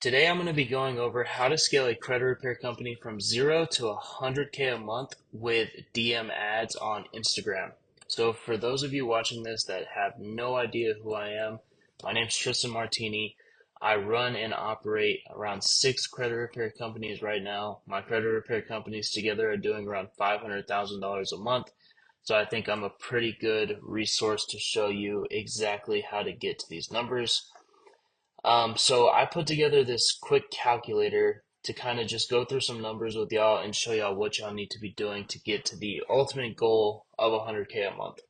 Today I'm going to be going over how to scale a credit repair company from 0 to 100K a month with DM ads on Instagram. So for those of you watching this that have no idea who I am, my name is Tristan Martini. I run and operate around 6 credit repair companies right now. My credit repair companies together are doing around $500,000 a month. So I think I'm a pretty good resource to show you exactly how to get to these numbers. So I put together this quick calculator to kind of just go through some numbers with y'all and show y'all what y'all need to be doing to get to the ultimate goal of 100K a month.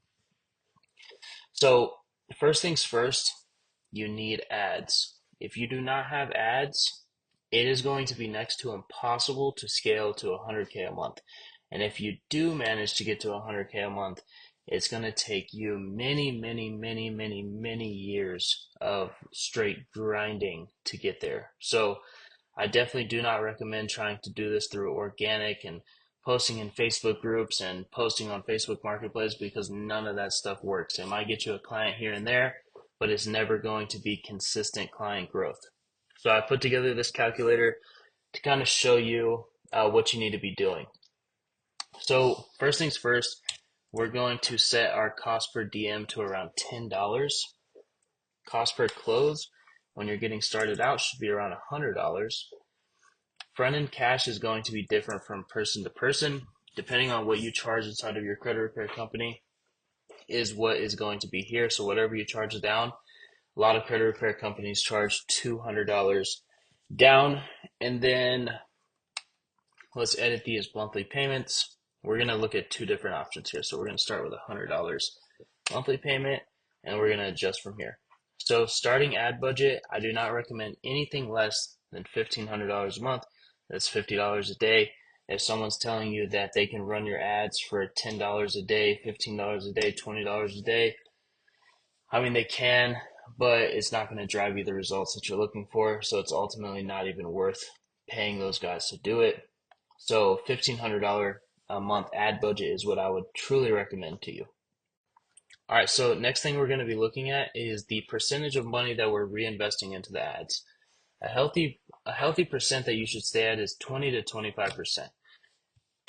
So first things first, you need ads. If you do not have ads, it is going to be next to impossible to scale to 100K a month. And if you do manage to get to 100K a month, it's going to take you many years of straight grinding to get there. So I definitely do not recommend trying to do this through organic and posting in Facebook groups and posting on Facebook Marketplace because none of that stuff works. It might get you a client here and there, but it's never going to be consistent client growth. So I put together this calculator to kind of show you what you need to be doing. So first things first, we're going to set our cost per DM to around $10. Cost per close when you're getting started out should be around $100. Front end cash is going to be different from person to person. Depending on what you charge inside of your credit repair company is what is going to be here. So whatever you charge down, a lot of credit repair companies charge $200 down. And then let's edit these monthly payments. We're going to look at two different options here. So we're going to start with $100 monthly payment and we're going to adjust from here. So starting ad budget, I do not recommend anything less than $1,500 a month. That's $50 a day. If someone's telling you that they can run your ads for $10 a day, $15 a day, $20 a day, I mean, they can, but it's not going to drive you the results that you're looking for. So it's ultimately not even worth paying those guys to do it. So $1,500 a month ad budget is what I would truly recommend to you. All right, so next thing we're going to be looking at is the percentage of money that we're reinvesting into the ads. A healthy percent that you should stay at is 20 to 25%.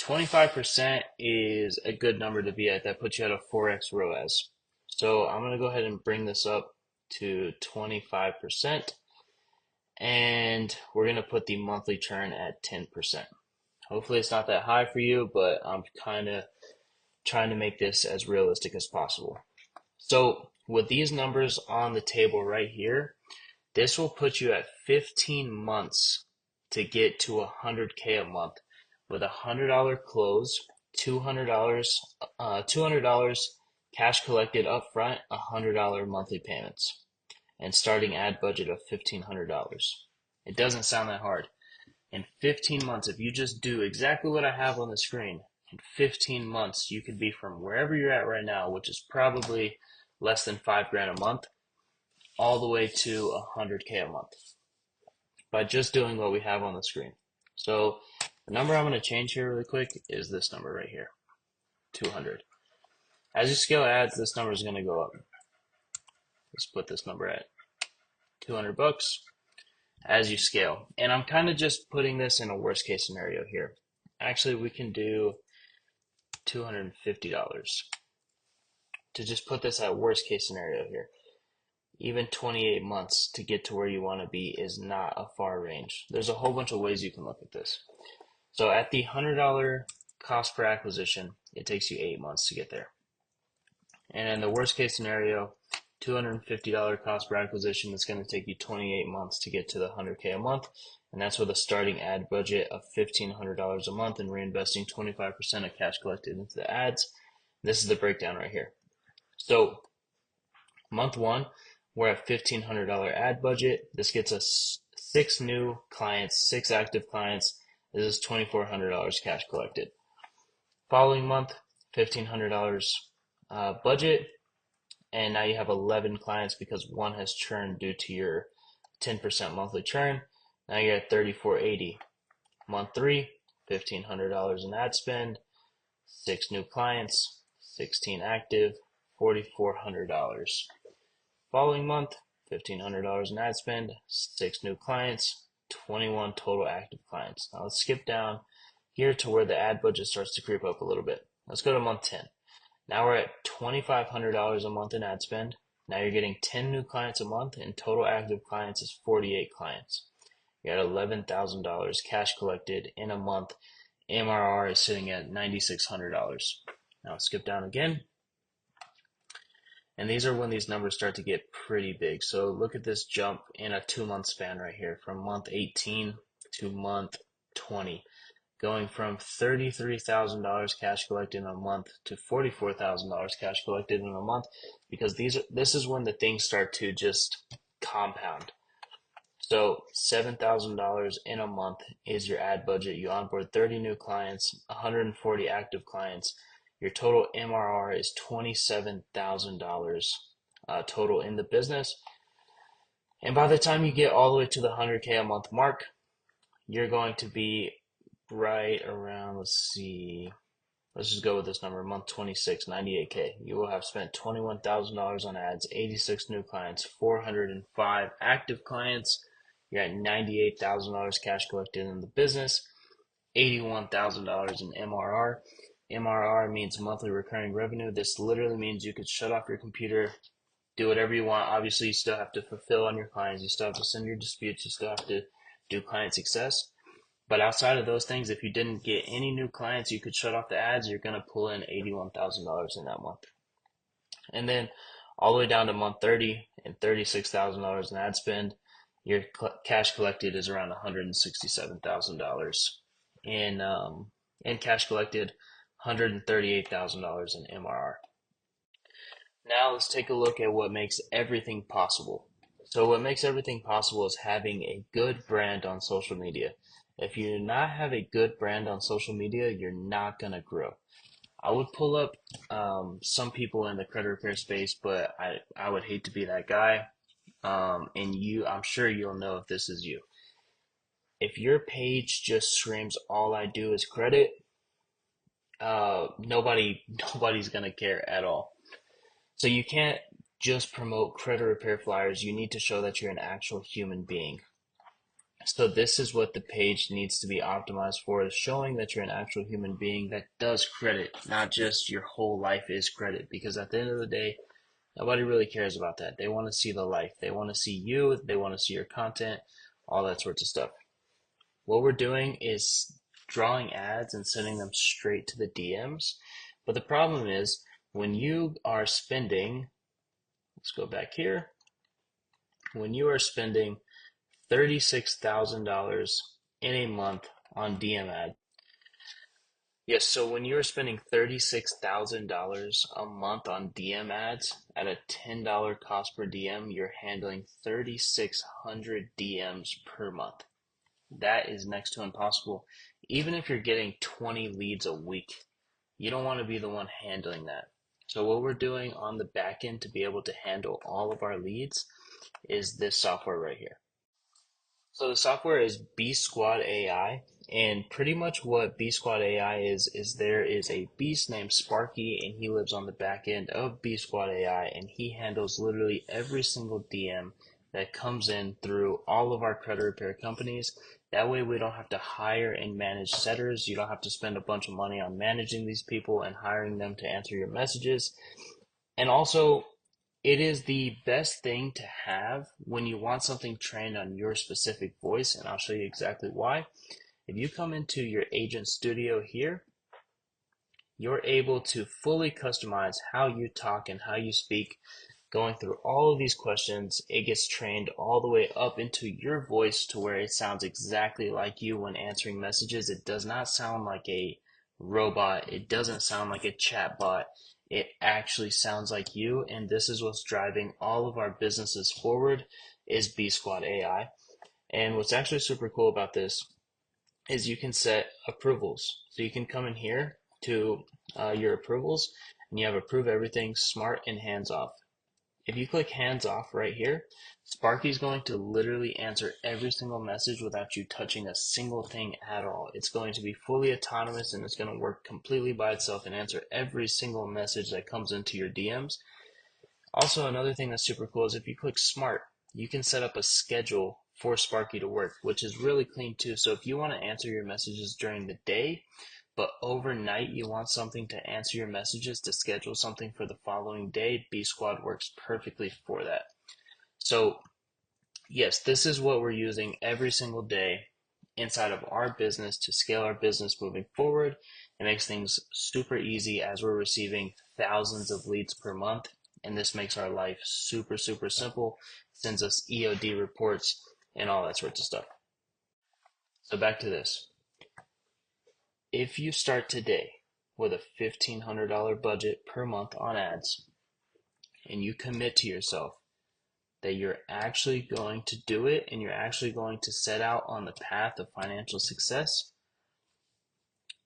25% is a good number to be at. That puts you at a 4x ROAS. So I'm going to go ahead and bring this up to 25%, and we're going to put the monthly churn at 10%. Hopefully it's not that high for you, but I'm kind of trying to make this as realistic as possible. So with these numbers on the table right here, this will put you at 15 months to get to 100K a month with a $100 close, $200 cash collected up front, $100 monthly payments, and starting ad budget of $1,500. It doesn't sound that hard. In 15 months, if you just do exactly what I have on the screen, in 15 months, you could be from wherever you're at right now, which is probably less than 5 grand a month, all the way to 100K a month by just doing what we have on the screen. So the number I'm going to change here really quick is this number right here, 200. As you scale ads, this number is going to go up. Let's put this number at 200 bucks as you scale. And I'm kind of just putting this in a worst case scenario here. Actually, we can do $250 to just put this at worst case scenario here. Even 28 months to get to where you want to be is not a far range. There's a whole bunch of ways you can look at this. So at the $100 cost per acquisition, it takes you 8 months to get there. And in the worst case scenario, $250 cost per acquisition, it's going to take you 28 months to get to the 100K a month. And that's with a starting ad budget of $1,500 a month and reinvesting 25% of cash collected into the ads. This is the breakdown right here. So month one, we're at $1,500 ad budget. This gets us 6 new clients, 6 active clients. This is $2,400 cash collected. Following month, $1,500 budget, and now you have 11 clients because one has churned due to your 10% monthly churn. Now you're at $3,480. Month three, $1,500 in ad spend, 6 new clients, 16 active, $4,400. Following month, $1,500 in ad spend, 6 new clients, 21 total active clients. Now let's skip down here to where the ad budget starts to creep up a little bit. Let's go to month 10. Now we're at $2,500 a month in ad spend. Now you're getting 10 new clients a month, and total active clients is 48 clients. You're at $11,000 cash collected in a month. MRR is sitting at $9,600. Now skip down again. And these are when these numbers start to get pretty big. So look at this jump in a 2-month span right here from month 18 to month 20, going from $33,000 cash collected in a month to $44,000 cash collected in a month, because this is when the things start to just compound. So $7,000 in a month is your ad budget. You onboard 30 new clients, 140 active clients. Your total MRR is $27,000 total in the business. And by the time you get all the way to the 100K a month mark, you're going to be right around, let's just go with this number, month 26, 98K. You will have spent $21,000 on ads, 86 new clients, 405 active clients. You're at $98,000 cash collected in the business, $81,000 in MRR. MRR means monthly recurring revenue. This literally means you could shut off your computer, do whatever you want. Obviously, you still have to fulfill on your clients. You still have to send your disputes. You still have to do client success. But outside of those things, if you didn't get any new clients, you could shut off the ads. You're going to pull in $81,000 in that month. And then all the way down to month 30 and $36,000 in ad spend, your cash collected is around $167,000 in cash collected, $138,000 in MRR. Now let's take a look at what makes everything possible. So what makes everything possible is having a good brand on social media. If you do not have a good brand on social media, you're not going to grow. I would pull up some people in the credit repair space, but I would hate to be that guy. And I'm sure you'll know if this is you. If your page just screams all I do is credit, nobody's gonna care at all. So you can't just promote credit repair flyers. You need to show that you're an actual human being. So this is what the page needs to be optimized for, is showing that you're an actual human being that does credit, not just your whole life is credit. Because at the end of the day, nobody really cares about that. They want to see the life. They want to see you. They want to see your content, all that sorts of stuff. What we're doing is drawing ads and sending them straight to the DMs. But the problem is when you are spending, let's go back here, when you are spending $36,000 in a month on DM ad. Yes, so when you're spending $36,000 a month on DM ads at a $10 cost per DM, you're handling 3,600 DMs per month. That is next to impossible. Even if you're getting 20 leads a week, you don't want to be the one handling that. So what we're doing on the back end to be able to handle all of our leads is this software right here. So the software is B Squad AI, and pretty much what B Squad AI is there is a beast named Sparky, and he lives on the back end of B Squad AI, and he handles literally every single DM that comes in through all of our credit repair companies. That way we don't have to hire and manage setters. You don't have to spend a bunch of money on managing these people and hiring them to answer your messages. And also, it is the best thing to have when you want something trained on your specific voice, and I'll show you exactly why. If you come into your agent studio here, you're able to fully customize how you talk and how you speak. Going through all of these questions, it gets trained all the way up into your voice to where it sounds exactly like you when answering messages. It does not sound like a robot. It doesn't sound like a chat bot. It actually sounds like you, and this is what's driving all of our businesses forward, is B Squad AI. And what's actually super cool about this is you can set approvals. So you can come in here to your approvals, and you have approve everything, smart, and hands off. If you click hands off right here, Sparky's going to literally answer every single message without you touching a single thing at all. It's going to be fully autonomous, and it's going to work completely by itself and answer every single message that comes into your DMs. Also, another thing that's super cool is if you click smart, you can set up a schedule force Sparky to work, which is really clean too. So if you want to answer your messages during the day, but overnight you want something to answer your messages to schedule something for the following day, B Squad works perfectly for that. So yes, this is what we're using every single day inside of our business to scale our business moving forward. It makes things super easy as we're receiving thousands of leads per month. And this makes our life super, super simple, sends us EOD reports and all that sorts of stuff. So back to this. If you start today with a $1,500 budget per month on ads and you commit to yourself that you're actually going to do it and you're actually going to set out on the path of financial success,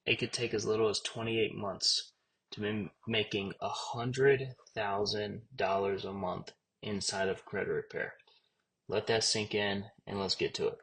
it could take as little as 28 months to be making $100,000 a month inside of credit repair. Let that sink in and let's get to it.